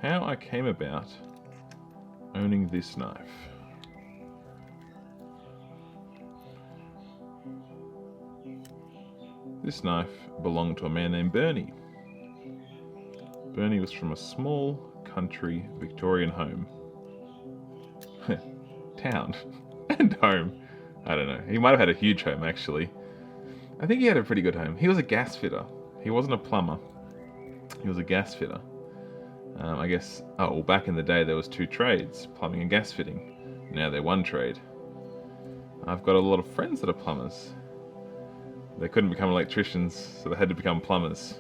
how I came about owning this knife. This knife belonged to a man named Bernie. Bernie was from a small country Victorian home. Town and home. I don't know. He might have had a huge home, actually. I think he had a pretty good home. He was a gas fitter. He wasn't a plumber. He was a gas fitter. I guess, well, back in the day there was two trades, plumbing and gas fitting. Now they're one trade. I've got a lot of friends that are plumbers. They couldn't become electricians, so they had to become plumbers.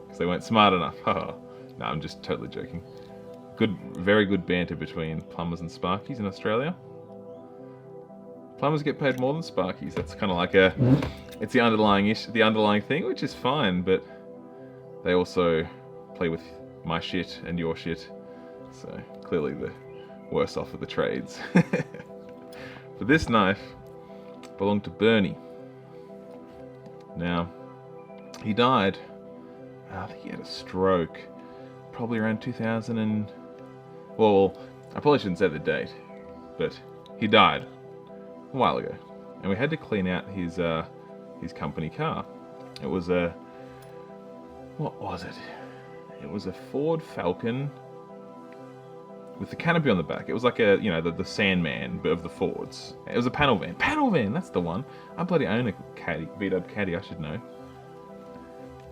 Because they weren't smart enough. No, I'm just totally joking. Very good banter between plumbers and sparkies in Australia. Plumbers get paid more than sparkies. That's kind of like it's the underlying thing, which is fine, but they also play with my shit and your shit. So clearly the worse off of the trades. But this knife belonged to Bernie. Now, he died, I think he had a stroke, probably around 2000 and... Well, I probably shouldn't say the date, but he died a while ago. And we had to clean out his company car. It was a... What was it? It was a Ford Falcon with the canopy on the back. It was like the Sandman, but of the Fords. It was a panel van. Panel van, that's the one. I bloody own a caddy, beat up caddy, I should know.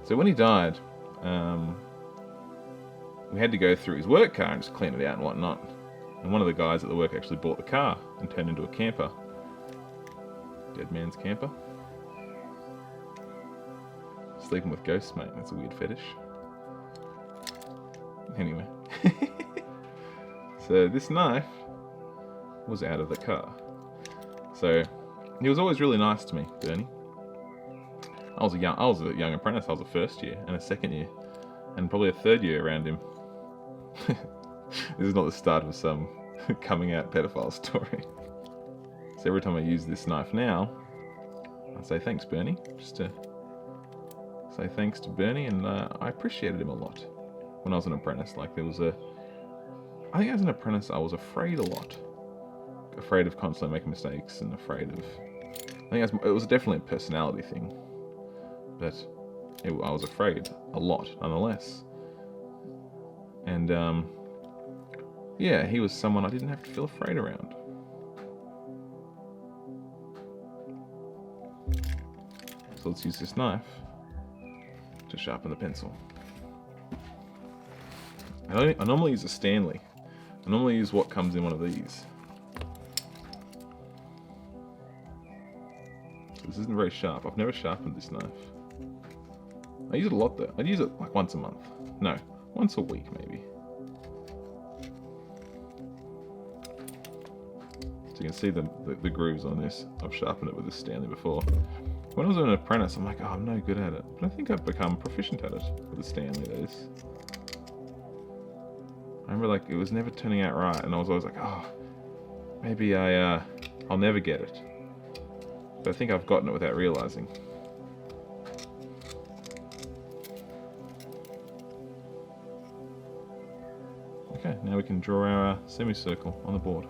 So when he died, we had to go through his work car and just clean it out and whatnot. And one of the guys at the work actually bought the car and turned into a camper. Dead man's camper. Sleeping with ghosts, mate. That's a weird fetish. Anyway. So this knife was out of the car. So he was always really nice to me, Bernie. I was a young apprentice. I was a first year and a second year, and probably a third year around him. This is not the start of some coming out pedophile story. So every time I use this knife now, I say thanks, Bernie. Just to say thanks to Bernie, and I appreciated him a lot when I was an apprentice. Like I think as an apprentice I was afraid a lot. Afraid of constantly making mistakes and afraid of... I think it was definitely a personality thing. But I was afraid a lot, nonetheless. And, yeah, he was someone I didn't have to feel afraid around. So let's use this knife to sharpen the pencil. I normally use a Stanley. I normally use what comes in one of these. So this isn't very sharp. I've never sharpened this knife. I use it a lot though. I use it like once a month. No, once a week maybe. So you can see the grooves on this. I've sharpened it with a Stanley before. When I was an apprentice, I'm like, oh, I'm no good at it. But I think I've become proficient at it with a Stanley, that is. I remember like it was never turning out right, and I was always like, oh, maybe I'll never get it. But I think I've gotten it without realizing. Okay, now we can draw our semicircle on the board.